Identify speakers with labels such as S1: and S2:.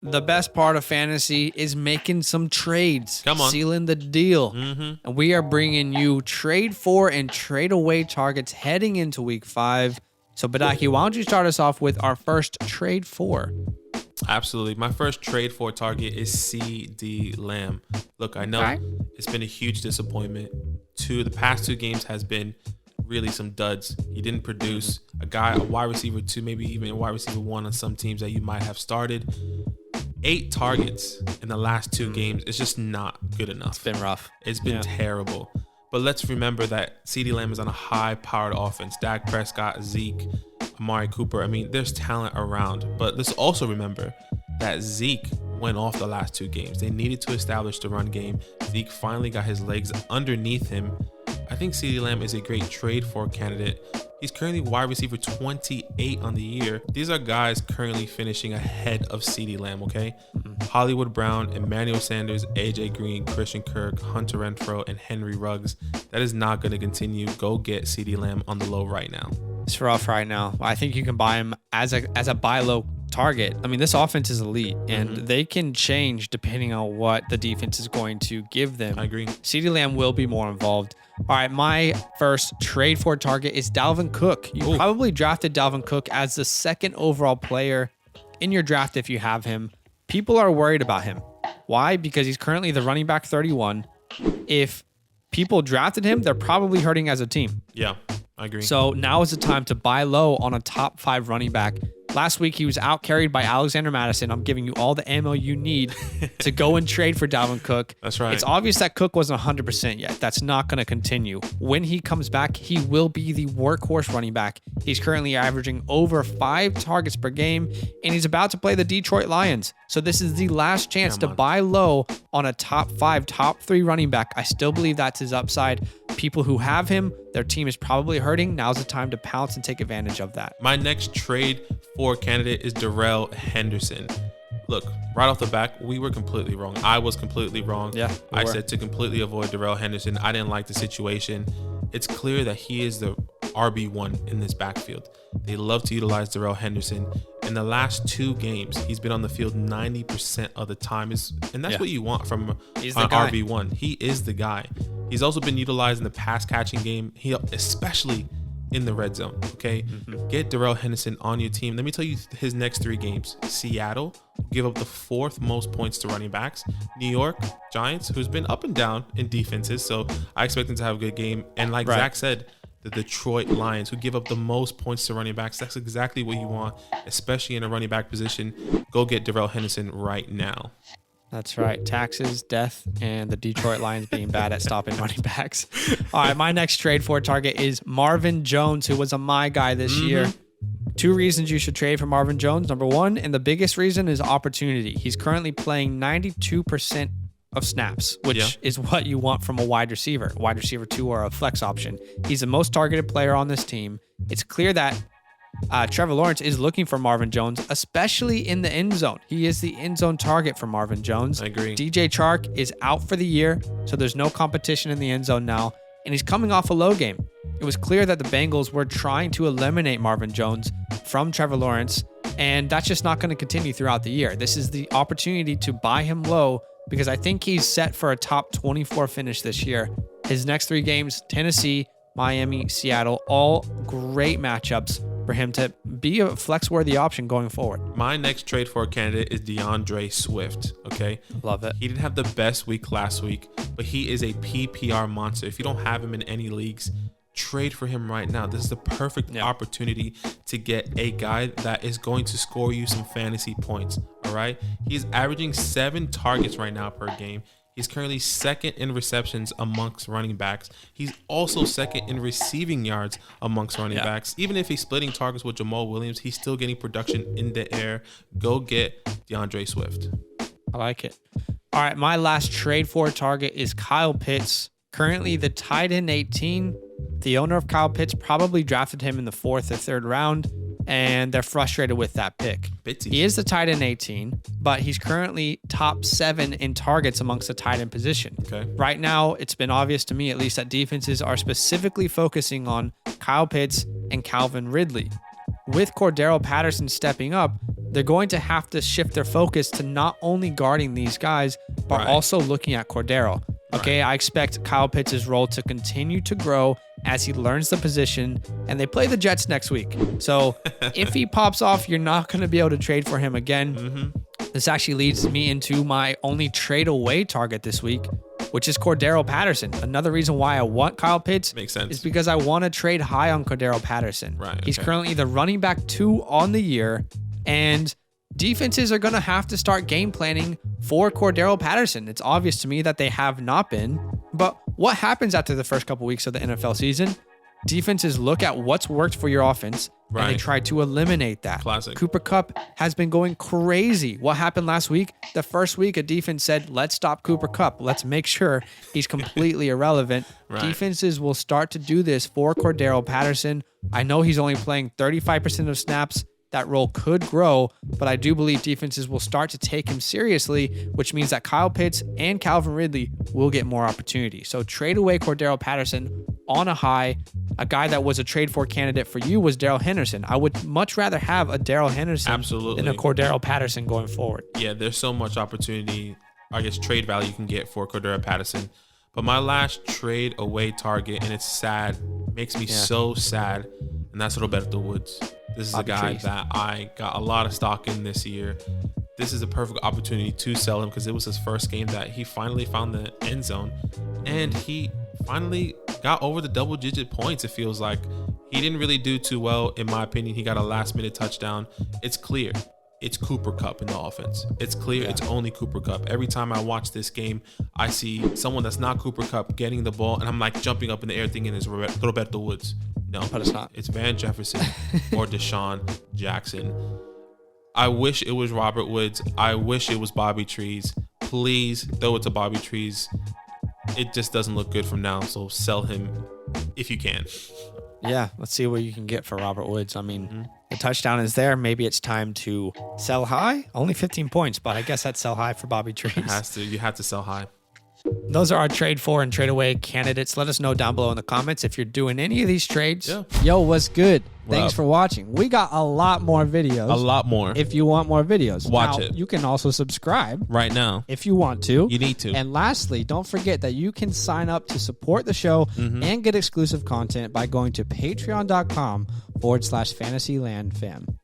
S1: the best part of fantasy is making some trades.
S2: Come on.
S1: Sealing the deal.
S2: Mm-hmm.
S1: And we are bringing you trade for and trade away targets heading into week 5. So, Badaki, why don't you start us off with our first trade for?
S2: Absolutely. My first trade for target is CeeDeez Lamb. Look, I know it's been a huge disappointment. The past 2 games has been really some duds. He didn't produce. A wide receiver 2, maybe even a wide receiver 1 on some teams that you might have started. 8 targets in the last 2 games is just not good enough.
S1: It's been rough.
S2: It's been terrible. But let's remember that CeeDeez Lamb is on a high-powered offense. Dak Prescott, Zeke, Amari Cooper. I mean, there's talent around. But let's also remember that Zeke went off the last 2 games. They needed to establish the run game. Zeke finally got his legs underneath him. I think CeeDeez Lamb is a great trade for candidate. He's currently wide receiver 28 on the year. These are guys currently finishing ahead of CeeDeez Lamb, okay? Hollywood Brown, Emmanuel Sanders, AJ Green, Christian Kirk, Hunter Renfrow, and Henry Ruggs. That is not going to continue. Go get CeeDeez Lamb on the low right now.
S1: It's rough right now. I think you can buy him as a buy low target. I mean, this offense is elite, and they can change depending on what the defense is going to give them.
S2: I agree.
S1: CeeDeez Lamb will be more involved. All right, my first trade for target is Dalvin Cook. You probably drafted Dalvin Cook as the 2nd overall player in your draft if you have him. People are worried about him. Why? Because he's currently the running back 31. If people drafted him, they're probably hurting as a team.
S2: Yeah, I agree.
S1: So now is the time to buy low on a top 5 running back. Last week, he was out-carried by Alexander Madison. I'm giving you all the ammo you need to go and trade for Dalvin Cook.
S2: That's right.
S1: It's obvious that Cook wasn't 100% yet. That's not going to continue. When he comes back, he will be the workhorse running back. He's currently averaging over 5 targets per game, and he's about to play the Detroit Lions. So this is the last chance to buy low on a top 5, top 3 running back. I still believe that's his upside. People who have him, their team is probably hurting. Now's the time to pounce and take advantage of that.
S2: My next trade for candidate is Darrell Henderson. Look, right off the back, we were completely wrong. I was completely wrong.
S1: Yeah,
S2: I said to completely avoid Darrell Henderson. I didn't like the situation. It's clear that he is the RB1 in this backfield. They love to utilize Darrell Henderson. In the last 2 games, he's been on the field 90% of the time. And that's what you want from an RB1. He is the guy. He's also been utilized in the pass catching game, especially in the red zone. Okay, get Darrell Henderson on your team. Let me tell you his next 3 games. Seattle give up the 4th most points to running backs. New York Giants, who's been up and down in defenses, so I expect them to have a good game. And like Zach said, the Detroit Lions, who give up the most points to running backs. That's exactly what you want, especially in a running back position. Go get Darrell Henderson right now.
S1: That's right. Taxes, death, and the Detroit Lions being bad at stopping running backs. All right, my next trade for target is Marvin Jones, who was my guy this year. 2 reasons you should trade for Marvin Jones. Number 1, and the biggest reason, is opportunity. He's currently playing 92% of snaps, which is what you want from a wide receiver 2 or a flex option. He's the most targeted player on this team. It's clear that Trevor Lawrence is looking for Marvin Jones, especially in the end zone. He is the end zone target for Marvin Jones.
S2: I agree.
S1: DJ Chark is out for the year, so there's no competition in the end zone now, and he's coming off a low game. It was clear that the Bengals were trying to eliminate Marvin Jones from Trevor Lawrence, and that's just not going to continue throughout the year. This is the opportunity to buy him low, because I think he's set for a top 24 finish this year. His next 3 games, Tennessee, Miami, Seattle, all great matchups for him to be a flex-worthy option going forward.
S2: My next trade for a candidate is DeAndre Swift, okay?
S1: Love it.
S2: He didn't have the best week last week, but he is a PPR monster. If you don't have him in any leagues, trade for him right now. This is the perfect opportunity to get a guy that is going to score you some fantasy points, all right? He's averaging 7 targets right now per game. He's currently 2nd in receptions amongst running backs. He's also 2nd in receiving yards amongst running backs. Even if he's splitting targets with Jamal Williams, he's still getting production in the air. Go get DeAndre Swift.
S1: I like it. All right, my last trade for target is Kyle Pitts, currently the tight end 18. The owner of Kyle Pitts probably drafted him in the 4th or 3rd round, and they're frustrated with that pick.
S2: Bitsy.
S1: He is the tight end 18, but he's currently top 7 in targets amongst the tight end position.
S2: Okay.
S1: Right now, it's been obvious to me, at least, that defenses are specifically focusing on Kyle Pitts and Calvin Ridley. With Cordarelle Patterson stepping up, they're going to have to shift their focus to not only guarding these guys, but also looking at Cordarelle. Okay, I expect Kyle Pitts' role to continue to grow as he learns the position, and they play the Jets next week. So if he pops off, you're not going to be able to trade for him again. This actually leads me into my only trade away target this week, which is Cordarelle Patterson. Another reason why I want Kyle Pitts
S2: Makes sense.
S1: is because I want to trade high on Cordarelle Patterson. He's currently the running back 2 on the year, and defenses are going to have to start game planning for Cordarelle Patterson. It's obvious to me that they have not been, but what happens after the first couple weeks of the NFL season? Defenses look at what's worked for your offense and they try to eliminate that.
S2: Classic.
S1: Cooper Kupp has been going crazy. What happened last week? The first week, a defense said, let's stop Cooper Kupp. Let's make sure he's completely irrelevant. Defenses will start to do this for Cordarelle Patterson. I know he's only playing 35% of snaps. That role could grow, but I do believe defenses will start to take him seriously, which means that Kyle Pitts and Calvin Ridley will get more opportunity. So trade away Cordarelle Patterson on a high. A guy that was a trade for candidate for you was Darrell Henderson. I would much rather have a Darrell Henderson than a Cordarelle Patterson going forward.
S2: Yeah, there's so much opportunity, I guess, trade value you can get for Cordarelle Patterson. But my last trade away target, and it's sad, makes me so sad, and that's Roberto Woods. This is a guy that I got a lot of stock in this year. This is a perfect opportunity to sell him because it was his first game that he finally found the end zone, and he finally got over the double-digit points. It feels like he didn't really do too well, in my opinion. He got a last-minute touchdown. It's clear it's Cooper Kupp in the offense. It's clear it's only Cooper Kupp. Every time I watch this game, I see someone that's not Cooper Kupp getting the ball, and I'm like jumping up in the air thinking it's Roberto Woods. No,
S1: but it's not.
S2: It's Van Jefferson or Deshaun Jackson. I wish it was Robert Woods. I wish it was Bobby Trees. Please throw it to Bobby Trees. It just doesn't look good from now, so sell him if you can.
S1: Yeah, let's see what you can get for Robert Woods. I mean, the touchdown is there. Maybe it's time to sell high. Only 15 points, but I guess that's sell high for Bobby Trees.
S2: You have to sell high.
S1: Those are our trade for and trade away candidates. Let us know down below in the comments if you're doing any of these trades.
S2: Yeah.
S3: Yo, what's good? Thanks for watching. We got a lot more videos.
S2: A lot more.
S3: If you want more videos,
S2: watch it.
S3: You can also subscribe
S2: right now
S3: if you want to.
S2: You need to.
S3: And lastly, don't forget that you can sign up to support the show and get exclusive content by going to patreon.com/fantasylandfam.